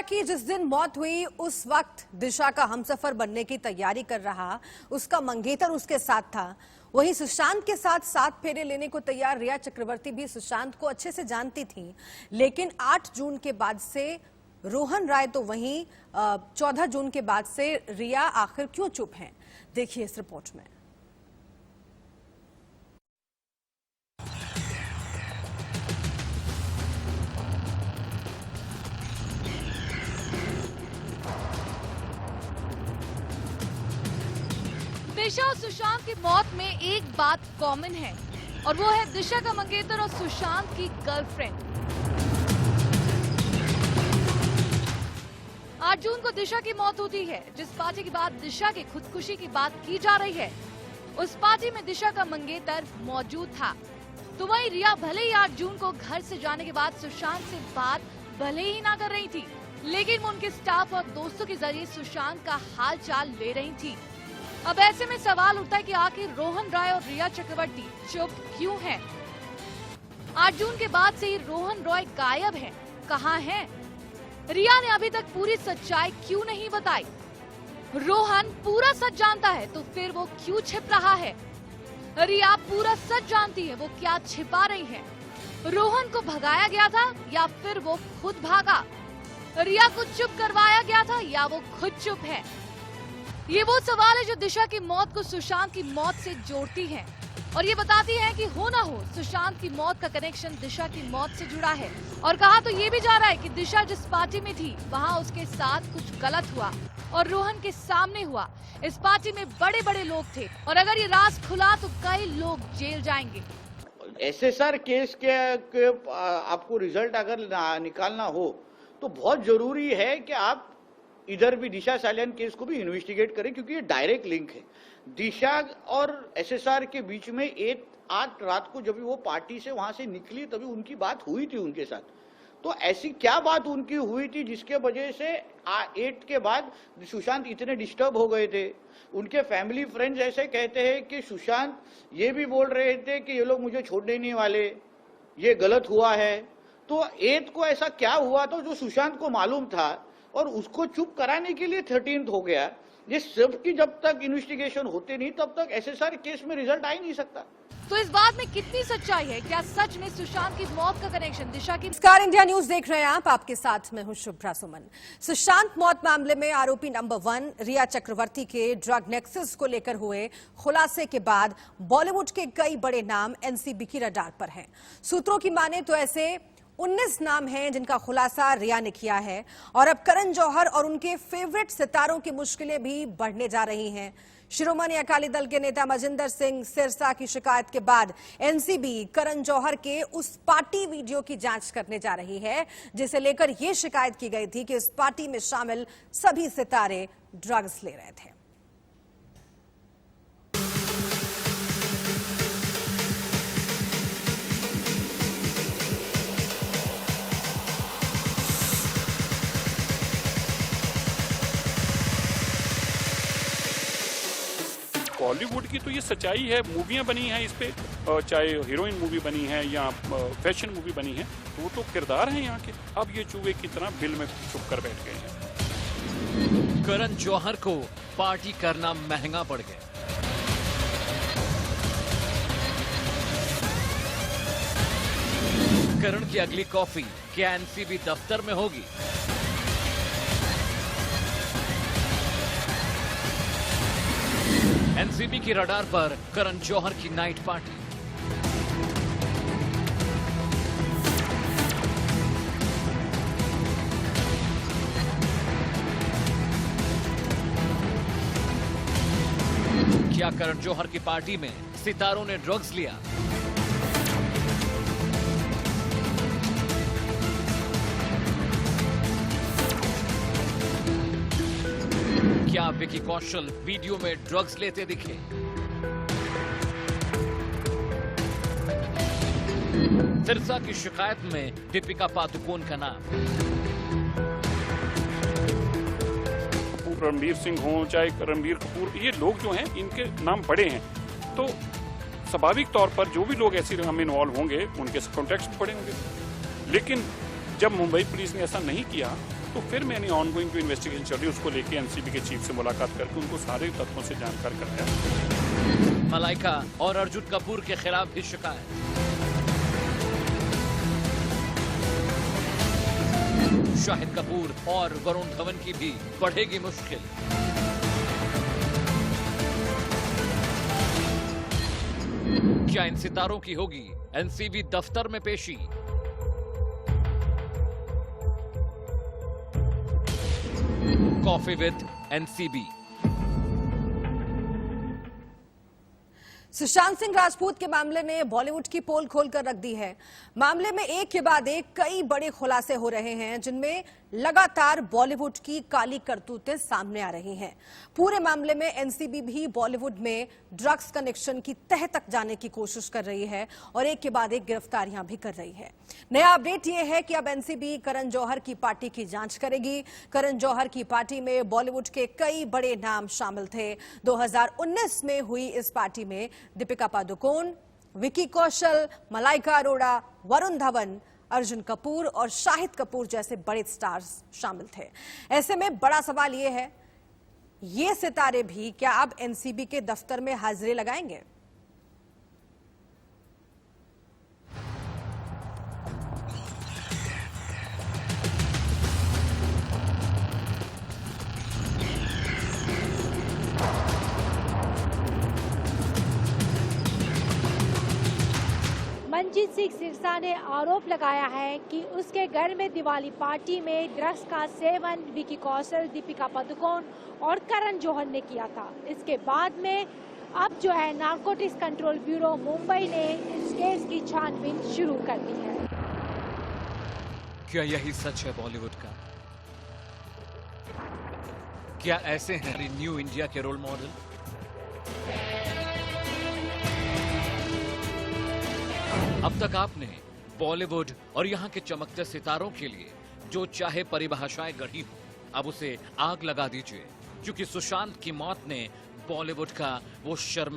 की जिस दिन मौत हुई उस वक्त दिशा का हमसफर बनने की तैयारी कर रहा उसका मंगेतर उसके साथ था। वहीं सुशांत के साथ 7 फेरे लेने को तैयार रिया चक्रवर्ती भी सुशांत को अच्छे से जानती थी। लेकिन 8 जून के बाद से रोहन राय तो वहीं 14 जून के बाद से रिया आखिर क्यों चुप हैं, देखिए इस रिपोर्ट में। दिशा और सुशांत की मौत में एक बात कॉमन है और वो है दिशा का मंगेतर और सुशांत की गर्लफ्रेंड। 8 जून को दिशा की मौत होती है। जिस पार्टी के बाद दिशा की खुदकुशी की बात की जा रही है उस पार्टी में दिशा का मंगेतर मौजूद था। तो वहीं रिया भले ही 8 जून को घर से जाने के बाद सुशांत से बात भले ही ना कर रही थी, लेकिन वो उनके स्टाफ और दोस्तों के जरिए सुशांत का हाल चाल ले रही थी। अब ऐसे में सवाल उठता है कि आखिर रोहन राय और रिया चक्रवर्ती चुप क्यों हैं? 8 जून के बाद से ही रोहन रॉय गायब हैं। कहाँ हैं? रिया ने अभी तक पूरी सच्चाई क्यों नहीं बताई? रोहन पूरा सच जानता है तो फिर वो क्यों छिप रहा है? रिया पूरा सच जानती है, वो क्या छिपा रही है? रोहन को भगाया गया था या फिर वो खुद भागा? रिया को चुप करवाया गया था या वो खुद चुप है? ये वो सवाल है जो दिशा की मौत को सुशांत की मौत से जोड़ती है और ये बताती है कि हो ना हो सुशांत की मौत का कनेक्शन दिशा की मौत से जुड़ा है। और कहा तो ये भी जा रहा है कि दिशा जिस पार्टी में थी वहाँ उसके साथ कुछ गलत हुआ और रोहन के सामने हुआ। इस पार्टी में बड़े बड़े लोग थे और अगर ये राज खुला तो कई लोग जेल जाएंगे। एसएसआर केस के आपको रिजल्ट अगर निकालना हो तो बहुत जरूरी है कि आप इधर भी दिशा सालियान केस को भी इन्वेस्टिगेट करें, क्योंकि ये डायरेक्ट लिंक है। दिशा और एसएसआर के बीच में 8 रात को जब वो पार्टी से वहां से निकली तभी उनकी बात हुई थी उनके साथ। तो ऐसी क्या बात उनकी हुई थी जिसके वजह से 8 के बाद सुशांत इतने डिस्टर्ब हो गए थे? उनके फैमिली फ्रेंड्स ऐसे कहते हैं कि सुशांत ये भी बोल रहे थे कि ये लोग मुझे छोड़ने नहीं वाले, ये गलत हुआ है। तो 8 को ऐसा क्या हुआ था जो सुशांत को मालूम था और उसको चुप कराने के लिए 13th हो गया? ये सब की जब तक इन्वेस्टिगेशन होते नहीं तब तक एसएसआर केस में रिजल्ट आ ही नहीं सकता। तो इस बात में कितनी सच्चाई है? क्या सच में सुशांत की मौत का कनेक्शन दिशा की? नमस्कार, इंडिया न्यूज देख रहे हैं आप, आपके साथ मैं हूं शुभ्रा सुमन। सुशांत मौत मामले में आरोपी नंबर 1 रिया चक्रवर्ती के ड्रग नेक्सस को लेकर हुए खुलासे के बाद बॉलीवुड के कई बड़े नाम एनसीबी की रडार पर हैं। सूत्रों की माने तो ऐसे 19 नाम हैं जिनका खुलासा रिया ने किया है और अब करण जौहर और उनके फेवरेट सितारों की मुश्किलें भी बढ़ने जा रही हैं। शिरोमणि अकाली दल के नेता मजिंदर सिंह सिरसा की शिकायत के बाद एनसीबी करण जौहर के उस पार्टी वीडियो की जांच करने जा रही है जिसे लेकर यह शिकायत की गई थी कि उस पार्टी में शामिल सभी सितारे ड्रग्स ले रहे थे। बॉलीवुड की तो ये सच्चाई है, मूवियाँ बनी हैं इस पे, चाहे हीरोइन मूवी बनी है या फैशन मूवी बनी है, तो वो तो किरदार हैं यहाँ के। अब ये चूहे की तरह बिल में छुप कर बैठ गए हैं। करण जौहर को पार्टी करना महंगा पड़ गया। करण की अगली कॉफी क्या एनसीबी दफ्तर में होगी? एनसीबी की रडार पर करण जौहर की नाइट पार्टी। क्या करण जौहर की पार्टी में सितारों ने ड्रग्स लिया? क्या विकी कौशल वीडियो में ड्रग्स लेते दिखे? सिरसा की शिकायत में दीपिका पादुकोण का नाम। रणबीर सिंह हो चाहे रणबीर कपूर, ये लोग जो हैं इनके नाम बड़े हैं, तो स्वाभाविक तौर पर जो भी लोग ऐसी रंग में इन्वॉल्व होंगे उनके कॉन्टेक्स्ट पड़े होंगे। लेकिन जब मुंबई पुलिस ने ऐसा नहीं किया तो फिर मैंने ऑनगोइंग जो इन्वेस्टिगेशन चल रही है उसको लेके एनसीबी के चीफ से मुलाकात करके उनको सारे तथ्यों से जानकार कराया। मलाइका और अर्जुन कपूर के खिलाफ भी शिकायत। शाहिद कपूर और वरुण धवन की भी बढ़ेगी मुश्किल। क्या इन सितारों की होगी एनसीबी दफ्तर में पेशी? Coffee with NCB. Sushant Singh Rajput के मामले ने बॉलीवुड की पोल खोलकर रख दी है। मामले में एक के बाद एक कई बड़े खुलासे हो रहे हैं, जिनमें लगातार बॉलीवुड की काली करतूतें सामने आ रही हैं। पूरे मामले में एनसीबी भी बॉलीवुड में ड्रग्स कनेक्शन की तह तक जाने की कोशिश कर रही है और एक के बाद एक गिरफ्तारियां भी कर रही है। नया अपडेट यह है कि अब एनसीबी करण जौहर की पार्टी की जांच करेगी। करण जौहर की पार्टी में बॉलीवुड के कई बड़े नाम शामिल थे। 2019 में हुई इस पार्टी में दीपिका पादुकोण, विकी कौशल, मलाइका अरोड़ा, वरुण धवन, अर्जुन कपूर और शाहिद कपूर जैसे बड़े स्टार्स शामिल थे। ऐसे में बड़ा सवाल यह है, ये सितारे भी क्या अब एनसीबी के दफ्तर में हाजिरी लगाएंगे? मंजीत सिंह सिरसा ने आरोप लगाया है कि उसके घर में दिवाली पार्टी में ड्रग्स का सेवन विकी कौशल, दीपिका पादुकोण और करण जौहर ने किया था। इसके बाद में अब जो है नारकोटिक्स कंट्रोल ब्यूरो मुंबई ने इस केस की छानबीन शुरू कर दी है। क्या यही सच है बॉलीवुड का? क्या ऐसे हैं न्यू इंडिया के रोल मॉडल? अब तक आपने बॉलीवुड और यहाँ के चमकते सितारों के लिए जो चाहे परिभाषाएं गढ़ी हो, अब उसे आग लगा दीजिए, क्योंकि सुशांत की मौत ने बॉलीवुड का वो शर्म